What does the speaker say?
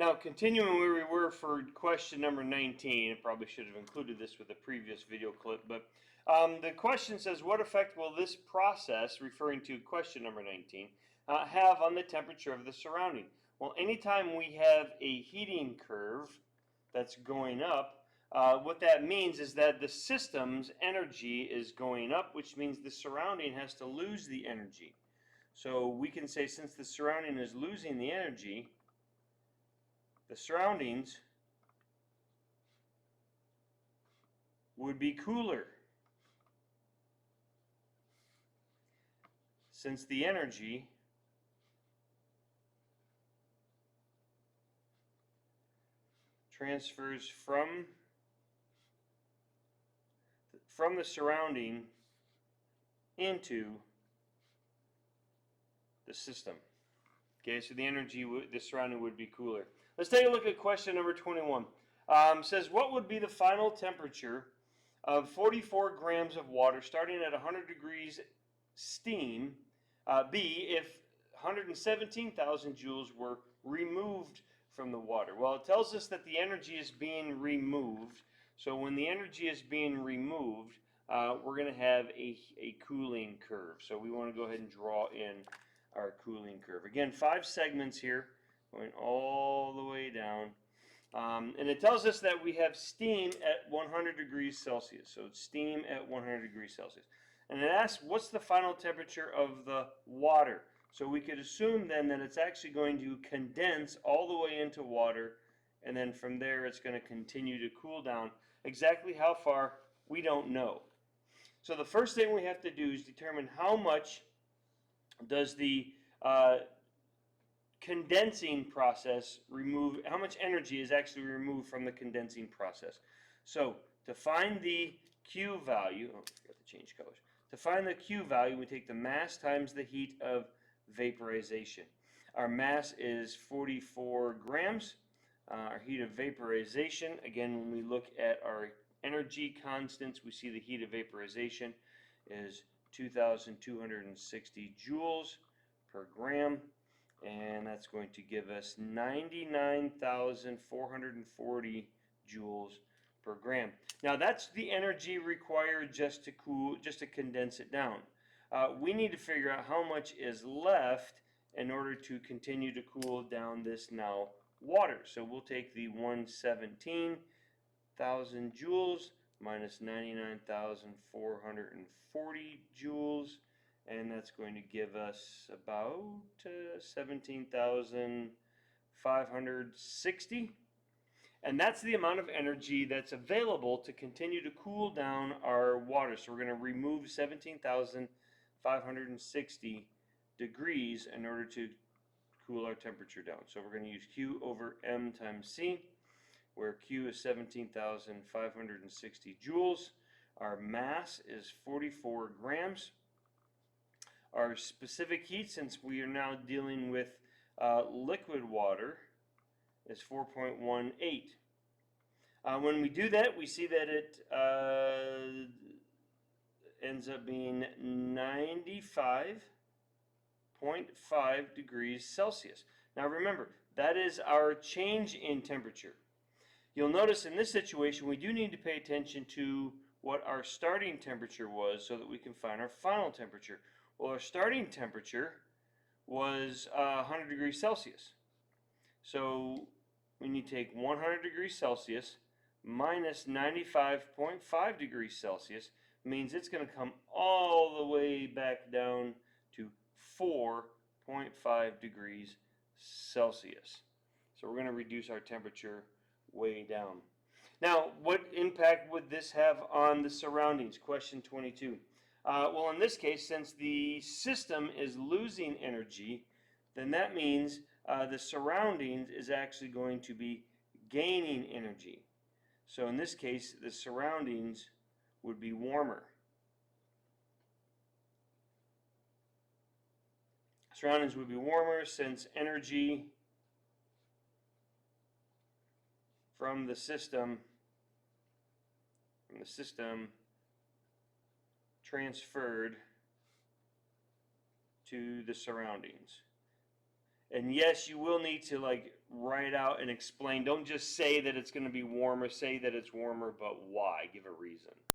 Now, continuing where we were for question number 19, I probably should have included this with a previous video clip, but the question says, what effect will this process, referring to question number 19, have on the temperature of the surrounding? Well, anytime we have a heating curve that's going up, what that means is that the system's energy is going up, which means the surrounding has to lose the energy. So we can say, since the surrounding is losing the energy, the surroundings would be cooler, since the energy transfers from the surrounding into the system. Okay, so the energy, the surrounding would be cooler. Let's take a look at question number 21. Says, what would be the final temperature of 44 grams of water starting at 100 degrees steam be if 117,000 joules were removed from the water? Well, it tells us that the energy is being removed. So when the energy is being removed, we're going to have a cooling curve. So we want to go ahead and draw in our cooling curve. Again, 5 segments here going all the way down. And it tells us that we have steam at 100 degrees Celsius. So it's steam at 100 degrees Celsius. And it asks, what's the final temperature of the water? So we could assume then that it's actually going to condense all the way into water, and then from there it's going to continue to cool down. Exactly how far, we don't know. So the first thing we have to do is determine how much does the condensing process remove, how much energy is actually removed from the condensing process. So to find the Q value, oh, I forgot to change colors. To find the Q value, we take the mass times the heat of vaporization. Our mass is 44 grams. Our heat of vaporization, again, when we look at our energy constants, we see the heat of vaporization is 2,260 joules per gram, and that's going to give us 99,440 joules per gram. Now that's the energy required just to condense it down. We need to figure out how much is left in order to continue to cool down this now water. So we'll take the 117,000 joules minus 99,440 joules, and that's going to give us about 17,560. And that's the amount of energy that's available to continue to cool down our water. So we're going to remove 17,560 degrees in order to cool our temperature down. So we're going to use Q over M times C, where Q is 17,560 joules. Our mass is 44 grams. Our specific heat, since we are now dealing with liquid water, is 4.18. When we do that, we see that it ends up being 95.5 degrees Celsius. Now remember, that is our change in temperature. You'll notice in this situation we do need to pay attention to what our starting temperature was so that we can find our final temperature. Well, our starting temperature was 100 degrees Celsius. So when you take 100 degrees Celsius minus 95.5 degrees Celsius, means it's going to come all the way back down to 4.5 degrees Celsius. So we're going to reduce our temperature way down. Now, what impact would this have on the surroundings? Question 22. Well, in this case, since the system is losing energy, then that means the surroundings is actually going to be gaining energy. So in this case, the surroundings would be warmer. Surroundings would be warmer since energy from the system transferred to the surroundings. And yes, you will need to like write out and explain. Don't just say that it's going to be warmer, say that it's warmer, but why? Give a reason.